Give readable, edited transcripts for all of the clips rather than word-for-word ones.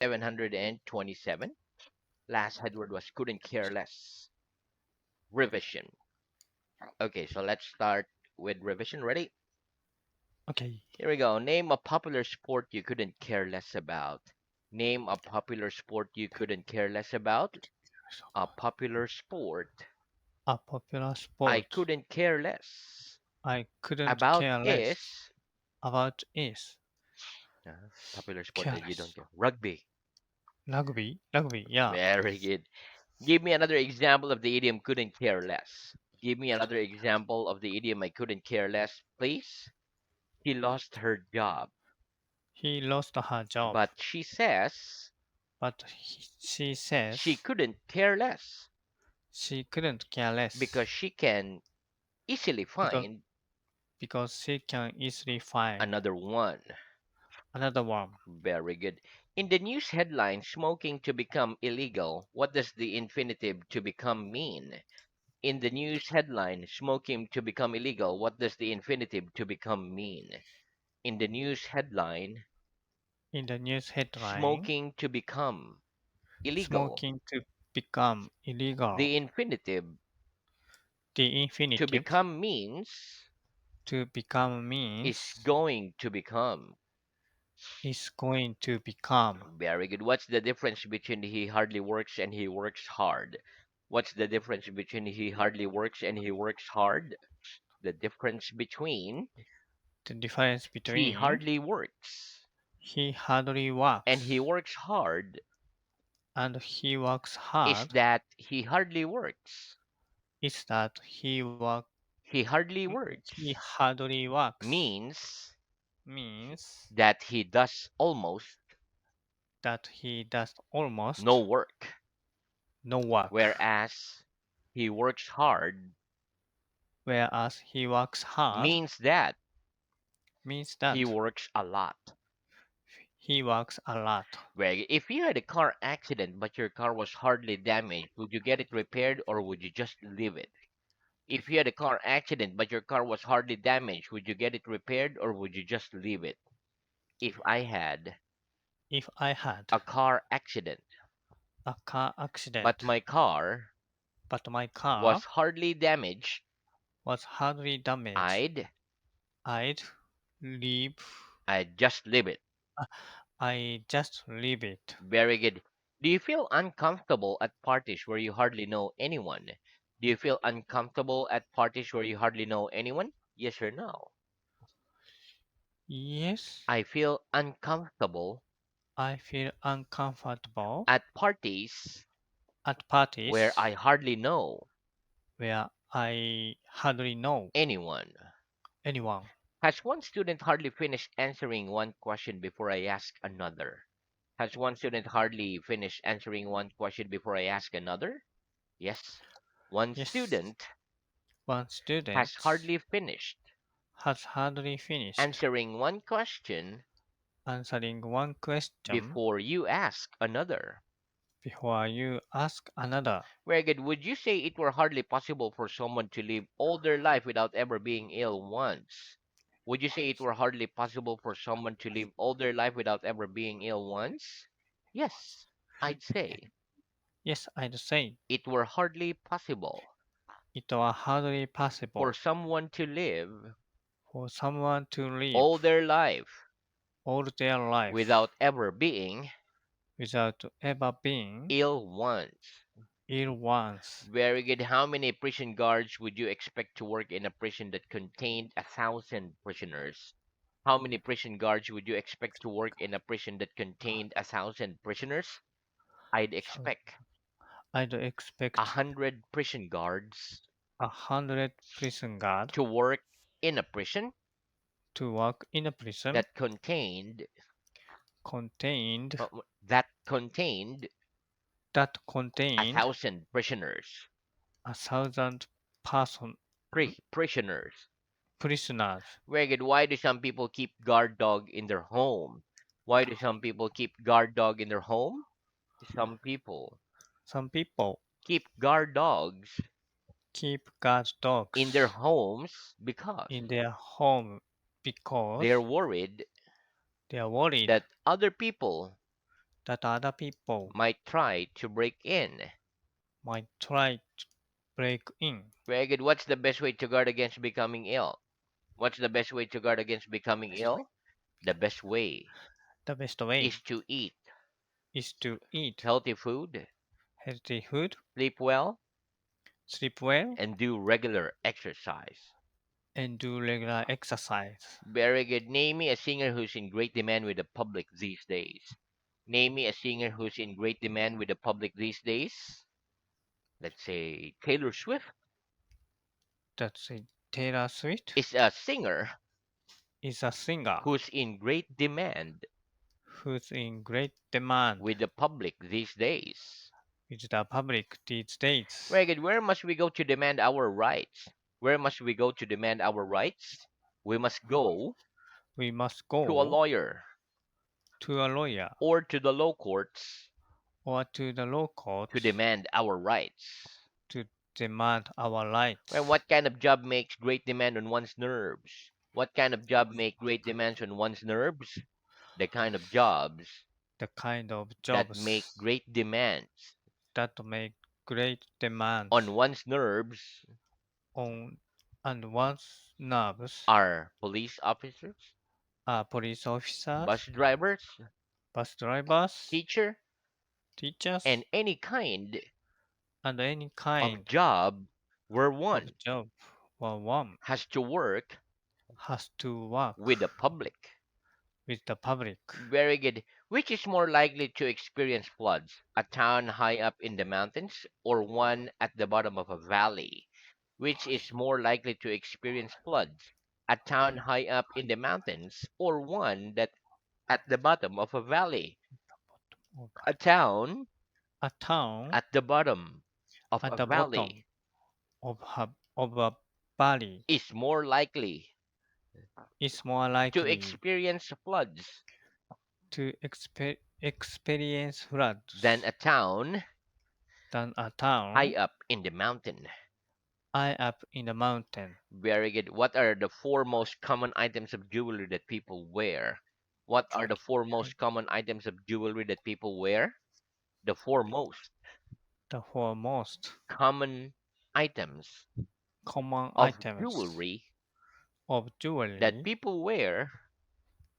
727. Last headword was couldn't care less. Revision. Okay, so let's start with revision. Ready? Okay. Here we go. Name a popular sport you couldn't care less about. Name a popular sport you couldn't care less about. A popular sport A popular I sport couldn't care less I couldn't about care less is about is popular sport that you don't careless. care. Rugby. Rugby, yeah. Very good. Give me another example of the idiom couldn't care less. Give me another example of the idiom I couldn't care less, please. She lost her job, He lost her job, but she says but she she says couldn't care less she couldn't care less because she can easily because find she can easily find another one. another one. Very good. In the news headline, smoking to become illegal, what does the infinitive to become mean? In the news headline, smoking to become illegal, what does the infinitive to become mean? In the news headline, In the news headline, smoking to become illegal. smoking to become illegal. The infinitive The to infinitive become means to become is means going to become. is going to become. Very good. What's the difference between he hardly works and he works hard? What's the difference between he hardly works and he works hard? The difference between The difference he between hardly works he hardly and he works works hard and he works is hard that he hardly works. is that He hardly works hardly works means means that he does almost that he does no almost work, no work, whereas he works hard whereas he works hard means that means he that works a lot. he works a lot. Greg, if you had a car accident but your car was hardly damaged, would you get it repaired or would you just leave it? If you had a car accident but your car was hardly damaged, would you get it repaired or would you just leave it? If I had If I had a car accident a car but accident my car but my car was hardly damaged, was hardly damaged, I'd I'd leave I'd just leave it. I just leave it. Very good. Do you feel uncomfortable at parties where you hardly know anyone? Do you feel uncomfortable at parties where you hardly know anyone? Yes or no? Yes, I feel uncomfortable I feel uncomfortable at parties at where parties I hardly know where I hardly know anyone. anyone. Has one student hardly finished answering one question before I ask another? Has one student hardly finished answering one question before I ask another? Yes. One Yes, student one has student hardly finished has hardly finished answering one question answering one question before you ask another. before you ask another. Very good. Would you say it were hardly possible for someone to live all their life without ever being ill once? Would you say it were hardly possible for someone to live all their life without ever being ill once? Yes, I'd say Yes, I'd say it were hardly possible it was hardly for possible someone to live for someone to live all their life all their life without ever being without ever being ill once. ill once. Very good. How many prison guards would you expect to work in a prison that contained 1,000 prisoners? How many prison guards would you expect to work in a prison that contained 1,000 prisoners? I'd So expect I'd a expect hundred prison guards 100 prison guard to work in a prison to work in a prison that contained contained uh, that contained that a contained thousand prisoners. 1,000 person Prisoners. prisoners. Very good. Why do some people keep guard dog in their home? Why do some people keep guard dog in their home? Some people Some people keep guard dogs keep guard in their dogs homes because in their home they're because worried they are worried that other people that other people might try to break in. might try to break in. Very good. What's the best way to guard against becoming ill? What's the best way to guard against becoming ill? The best way The best way is to eat is to eat healthy food, healthy food, sleep well, sleep well, and do regular exercise. and do regular exercise. Very good. Name me a singer who's in great demand with the public these days. Name me a singer who's in great demand with the public these days. Let's say Taylor Swift That's it. Taylor Swift is a singer is a singer who's in great demand who's in great demand with the public these days. with the public these days. Very good. Where must we go to demand our rights? Where must we go to demand our rights? We must go We must to a go lawyer to a lawyer or to the law courts or to the law to courts demand our rights. to demand our Right? rights. What kind of job makes great demand on one's nerves? What kind of job make great demands on one's nerves? The kind of jobs The kind of that make jobs great demands that make great demands on one's nerves on and one's nerves are police officers, are police bus officers, drivers, bus drivers, teacher, teachers, and any kind and any of kind job where of one job where one has to work has to work with the public. with the public. Very good. Which is more likely to experience floods? A town high up in the mountains or one at the bottom of a valley? Which is more likely to experience floods? A town high up in the mountains or one that at the bottom of a valley? A town A town at the bottom of at a the bottom valley of a valley is more likely is more to likely experience floods to experience floods than a town than a high town up in the mountain. high up in the mountain. Very good. What are the four most common items of jewelry that people wear? What are the four most common items of jewelry that people wear? The four most The four most common items common of items jewelry of that jewelry people wear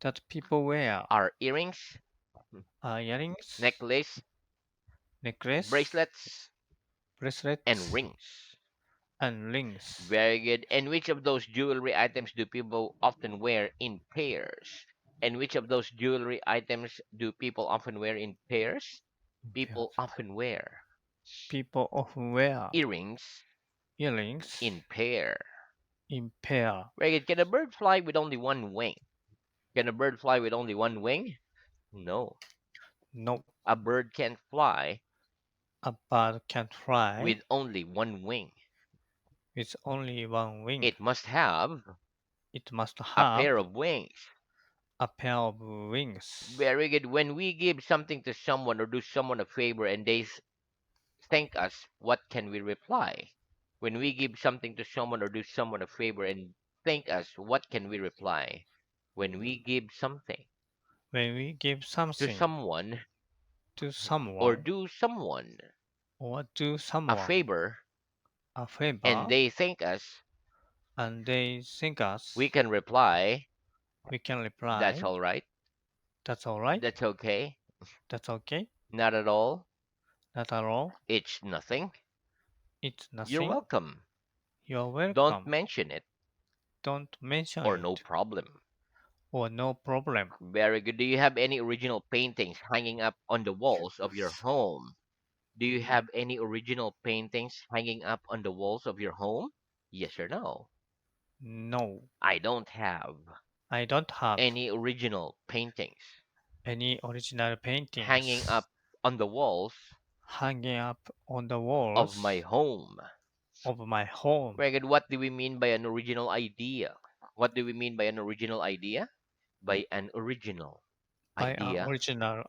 that people wear are earrings, are earrings, necklace, necklace, bracelets, and bracelets, rings. and rings. Very good. And which of those jewelry items do people often wear in pairs? And which of those jewelry items do people often wear in pairs? People often wear People often wear earrings earrings in pair. in pair. Very good. Can a bird fly with only one wing? Can a bird fly with only one wing? No. No, A bird can't fly a bird can't fly with only one wing. with only one wing. It must have It must a have pair of wings. a pair of wings. Very good. When we give something to someone or do someone a favor and they thank us, what can we reply? When we give something to someone or do someone a favor and thank us, what can we reply? When we give something When we give to something someone to or someone do someone or do a someone favor a and favor they thank us, and they thank we us, can reply, we can that's reply, all right, that's all right, that's okay, that's okay, not at all, not at all, it's nothing, it's you're nothing, welcome, you're don't welcome, mention it, don't mention or no it, problem. or no problem. Very good. Do you have any original paintings hanging up on the walls of your home? Do you have any original paintings hanging up on the walls of your home? Yes or no? No, I don't have I don't have any original paintings any original hanging paintings up on the walls hanging up on the of my walls home. of my home. Very good. What do we mean by an original idea? What do we mean by an original idea? By an original By an idea, original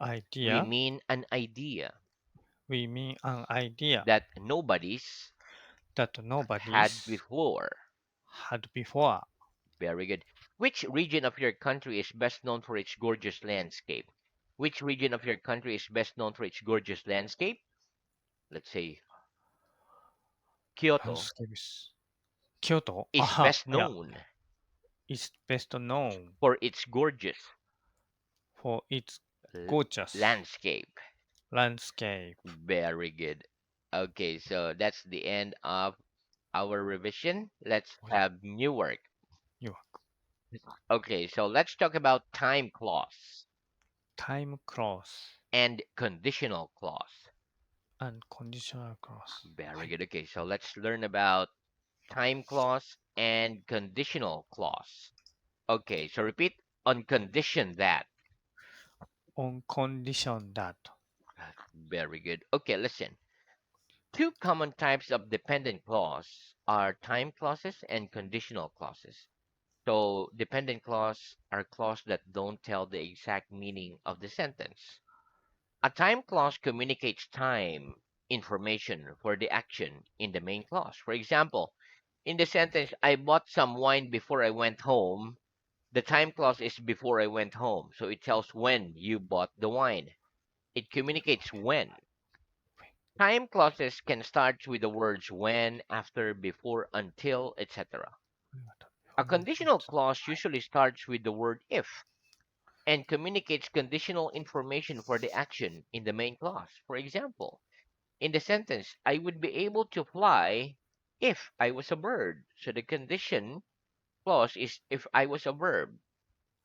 we idea, mean an idea we mean an idea that nobody's that had nobody's before. had before. Very good. Which region of your country is best known for its gorgeous landscape? Which region of your country is best known for its gorgeous landscape? Let's say Kyoto landscapes. Kyoto. is Aha, best yeah, known is best known for its gorgeous for its l- gorgeous landscape. landscape. Very good. Okay, so that's the end of our revision. Let's Oh, yeah, have new work. you Okay, so let's talk about time clause time clause and conditional clause. and conditional clause. Very はい。good. Okay, so let's learn about time clause and conditional clause. Okay, so repeat on condition that. On condition that Very good. Okay, listen. Two common types of dependent clause are time clauses and conditional clauses. So, dependent clause are clauses that don't tell the exact meaning of the sentence. A time clause communicates time information for the action in the main clause. For example, in the sentence, I bought some wine before I went home, the time clause is before I went home. So it tells when you bought the wine. It communicates when. Time clauses can start with the words when, after, before, until, etc. A conditional clause usually starts with the word if and communicates conditional information for the action in the main clause. For example, in the sentence, I would be able to fly if I was a bird. So the condition clause is if I was a verb.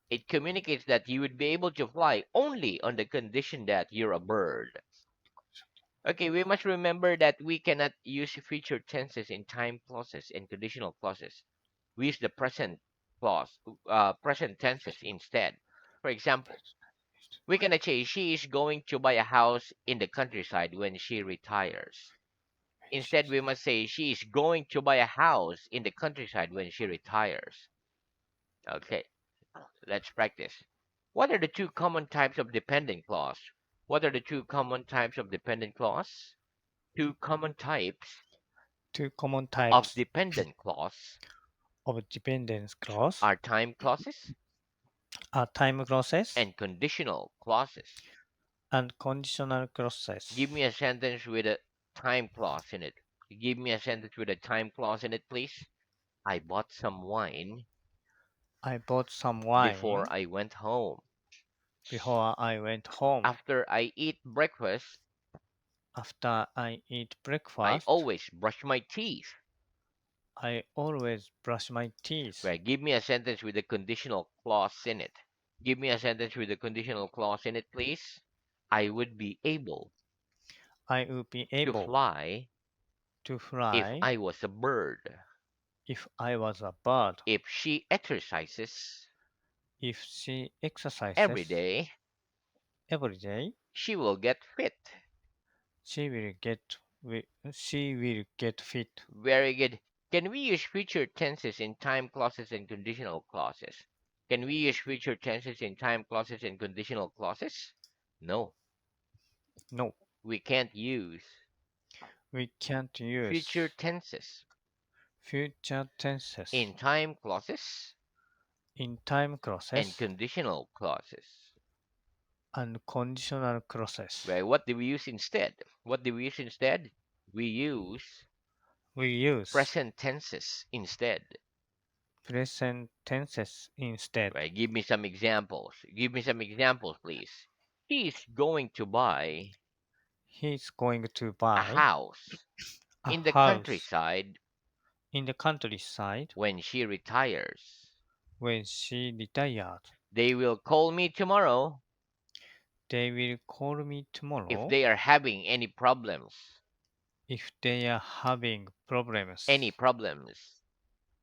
It communicates that you would be able to fly only on the condition that you're a bird. Okay, we must remember that we cannot use future tenses in time clauses and conditional clauses. We use the present tenses instead. For example, we cannot say she is going to buy a house in the countryside when she retires. Instead, we must say she is going to buy a house in the countryside when she retires. Okay, let's practice. What are the two common types of dependent clause? What are the two common types of dependent clause? Two common types two common of types dependent clause of dependence clause are time clauses are time clauses and conditional clauses. and conditional clauses. Give me a sentence with a time clause in it. Give me a sentence with a time clause in it, please. I bought some wine I bought some before wine I went home. before I went home. After I eat breakfast, After I eat I breakfast, always brush my teeth. I always brush my teeth. Right? Give me a sentence with a conditional clause in it. Give me a sentence with a conditional clause in it, please. I would be able I would be to able fly to if fly I was a bird. if I was a bird. If she exercises If she every exercises day, every day, she will get fit. she will get she will get fit. Very good. Can we use future tenses in time clauses and conditional clauses? Can we use future tenses in time clauses and conditional clauses? No, No, we can't use we can't future use tenses future tenses in time clauses in time and clauses conditional clauses. and conditional clauses. Right? What do we use instead? What do we use instead? We use We use present tenses instead. present tenses instead. Right? Give me some examples. Give me some examples, please. He's going to buy He's going to a buy house a in the house countryside in the countryside when she retires. when she retired. They will call me tomorrow They will call me if tomorrow they are having any problems. if they are having Any problems. problems.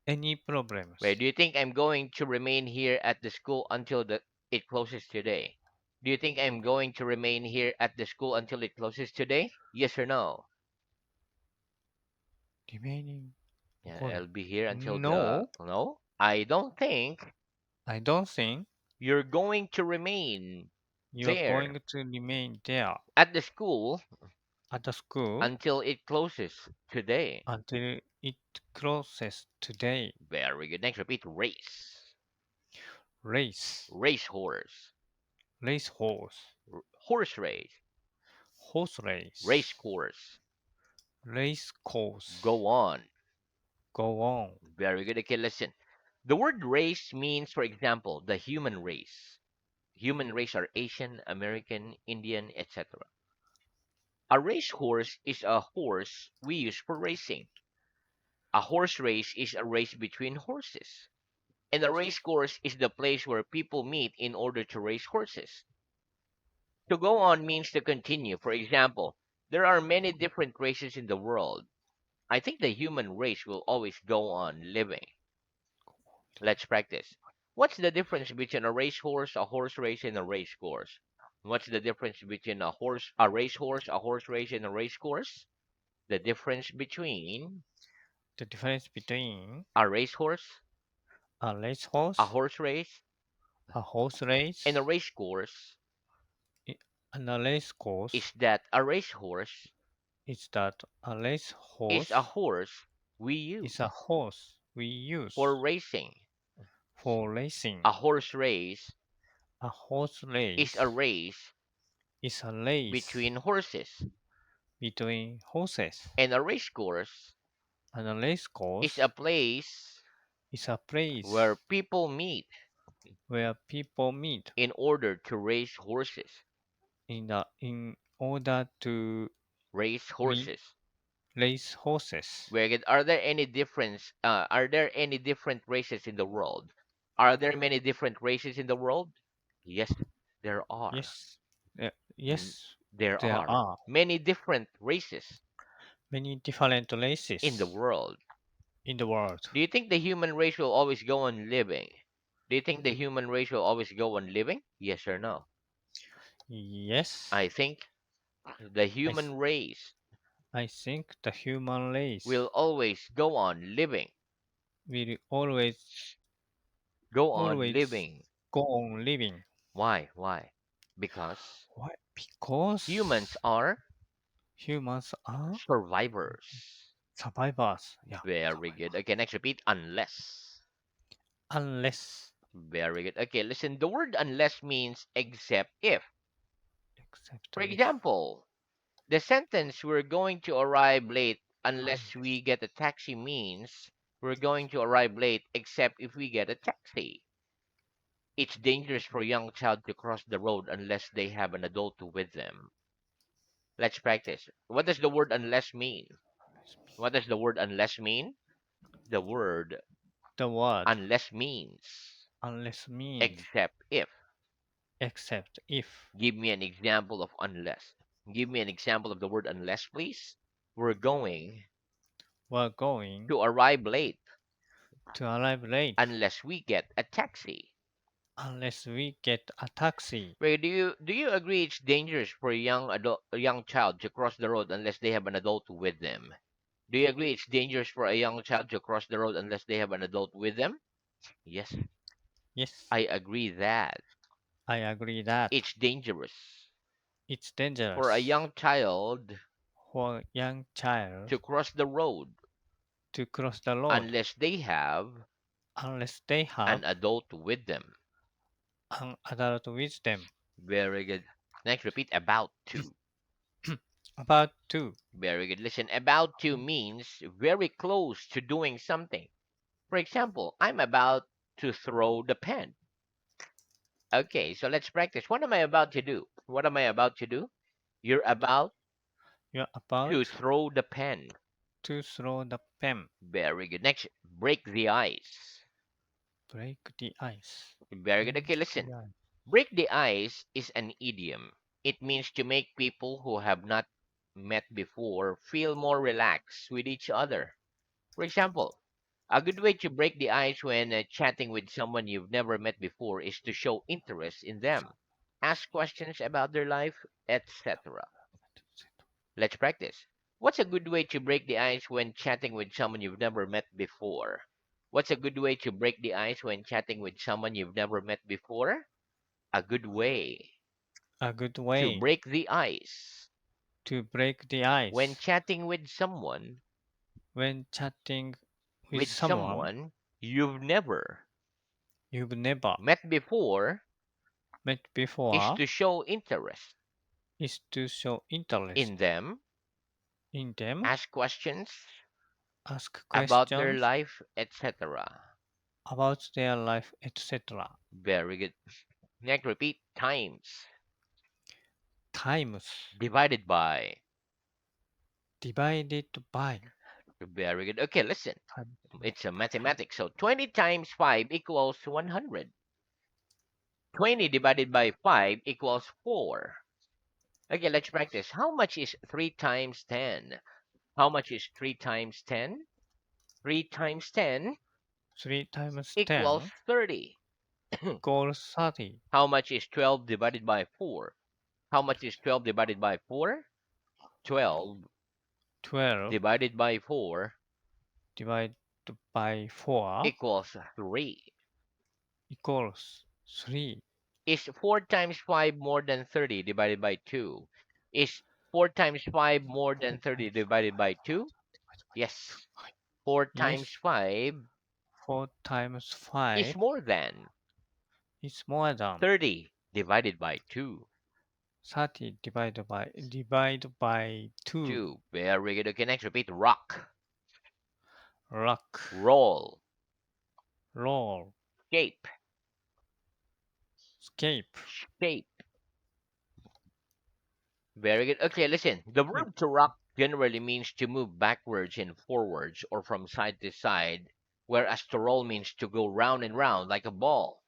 Any Right? problems? Do you think I'm going to remain here at the school until it closes today? Do you think I'm going to remain here at the school until it closes today? Yes or no? Remaining Yeah, 残る I'll be here until the No, no. I don't think I don't think you're going to remain you are there going to remain there at the school at the school until it closes today. until it closes today. Very good. Next, repeat race. Race, Racehorse. race horse, Horse race. horse Race race, course. race course, Go on. go on. Very good. Okay, listen. The word race means, for example, the human race. Human race are Asian, American, Indian, etc. A racehorse is a horse we use for racing. A horse race is a race between horses. And a race course is the place where people meet in order to race horses. To go on means to continue. For example, there are many different races in the world. I think the human race will always go on living. Let's practice. What's the difference between a racehorse, a horse race, and a race course? What's the difference between a racehorse, a horse race, and a race course? The difference between The difference between a racehorse, a a racehorse, horse race, a horse and a race, race course i- and a race course is that a racehorse is that a is a racehorse horse we is a use horse we for use racing. for racing. A horse race A horse is a race race is a race between horses, between horses, and a race course and a race is a course place is a where place people meet where people meet in order to race horses. in order to Race meet horses. race horses. Very good. Are there any difference? Are there any different races in the world? Are there many different races in the world? Yes, there are. Yes, M- yes, There there are are many different races many different in the races world. in the world. Do you think the human race will always go on living? Do you think the human race will always go on living? Yes or no? Yes, I think the I, s- human race I think the human will race always go on living. will always Living. go on living. Why? Why? Because Why? humans Because are humans are survivors. survivors. Yeah, Very survivor. good. Okay, next repeat. Unless. Unless, Very good. Okay, listen. The word unless means except if. except For if, example, the sentence we're going to arrive late unless we get a taxi means we're going to arrive late except if we get a taxi. It's dangerous for a young child to cross the road unless they have an adult with them. Let's practice. What does the word unless mean? What does the word unless mean? The word the word unless means unless means except if. except if Give me an example of unless. Give me an example of the word unless, please. We're going we're going to arrive late to arrive late unless we get a taxi. unless we get a taxi. Wait, do you agree it's dangerous for a young child to cross the road unless they have an adult with them? Do you agree it's dangerous for a young child to cross the road unless they have an adult with them? Yes, Yes, I agree that I agree that it's dangerous it's for a dangerous young child for a young child to cross the road to cross the road unless they have unless they an have adult with them. an adult with them. Very good. Next, repeat about to. About two. Very good. Listen, about to means very close to doing something. For example, I'm about to throw the pen. Okay, so let's practice. What am I about to do? What am I about to do? You're about You're to about throw the pen. to throw the pen. Very good. Next, break the ice. Break the ice. Very good. Break Okay, listen. the ice. Break the ice is an idiom. It means to make people who have not met before feel more relaxed with each other. For example, a good way to break the ice when chatting with someone you've never met before is to show interest in them. Ask questions about their life, etc. Let's practice. What's a good way to break the ice when chatting with someone you've never met before? What's a good way to break the ice when chatting with someone you've never met before? A good way A good to way break the ice to break the when ice chatting with someone when chatting with with someone someone you've never you've never met before met is before to show interest. is to show interest in them, in them, ask questions ask about their questions life, etc. about their life, etc. Very good. Next, repeat times Times divided by. divided by. Very good. Okay, listen. Time It's a divided by. mathematics. So 20 times 5 equals 100. 20 divided by 5 equals 4. Okay, let's practice. How much is 3 times 10? How much is 3 times 10? 3 times 10 3 times equals 10 30. equals 30. How much is 12 divided by 4? How much is 12 divided by 4? 12 12 divided by 4 divided by 4 equals 3. equals 3. Is 4 times 5 more than 30 divided by 2? Is 4 times 5 more 4 than 30 times divided by 2? 5 divided by 2. Yes. 4 times Yes, 5 4 times is 5 more than is more than 30 divided by 2. 30 divided by 2. 2. Very good. Okay, next repeat. Rock, Rock, roll, roll, shape, escape. shape. Very good. Okay, listen. The Escape. verb to rock generally means to move backwards and forwards or from side to side, whereas to roll means to go round and round like a ball.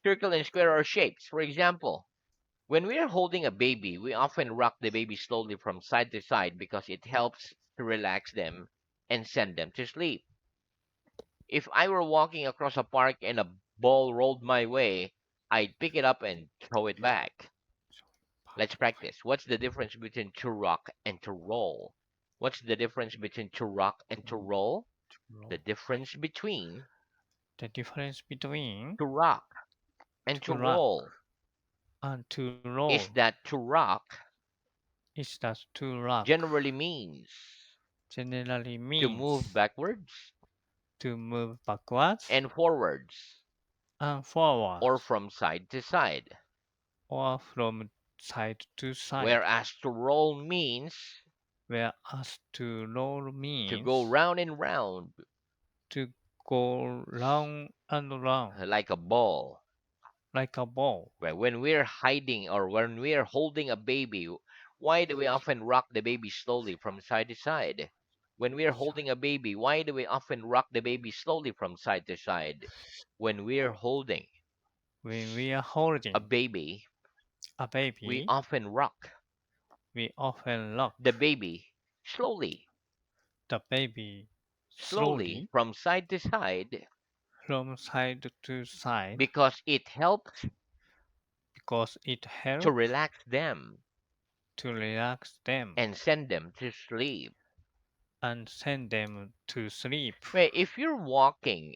Circle and square are shapes. For example, when we are holding a baby, we often rock the baby slowly from side to side because it helps to relax them and send them to sleep. If I were walking across a park and a ball rolled my way, I'd pick it up and throw it back. Let's practice. What's the difference between to rock and to roll? What's the difference between to rock and to roll? The Roll. difference between The difference between to rock and to to rock roll and to roll is that to rock is that to rock generally means generally to move means backwards to move backwards and forwards and or forwards from side to side, or from side to side, whereas to roll means whereas to roll to go means round and round to go round and round like a ball. like a ball. Right? When we're hiding or when we're holding a baby, why do we often rock the baby slowly from side to side? When we're holding a baby, why do we often rock the baby slowly from side to side? When we're holding When we are a holding baby, a we baby, often rock we often the rock baby slowly, the baby slowly slowly from side to side from side to side because it helps because it to helps relax them to relax them and send them to sleep. and send them to sleep. Right? If you're walking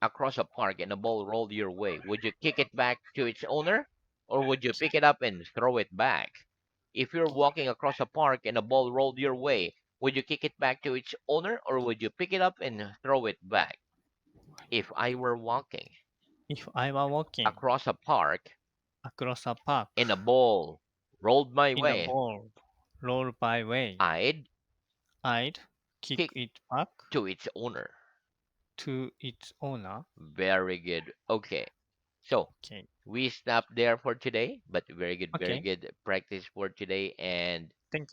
across a park and a ball rolled your way, would you kick it back to its owner or would you pick it up and throw it back? If you're walking across a park and a ball rolled your way, would you kick it back to its owner or would you pick it up and throw it back? If I were walking If I were walking across a park across a park and a ball rolled my in a way, ball roll by way, I'd I'd kick kick it back to its owner. to its owner. Very good. Okay. So Okay. we stop there for today, but very Okay. good practice for today. And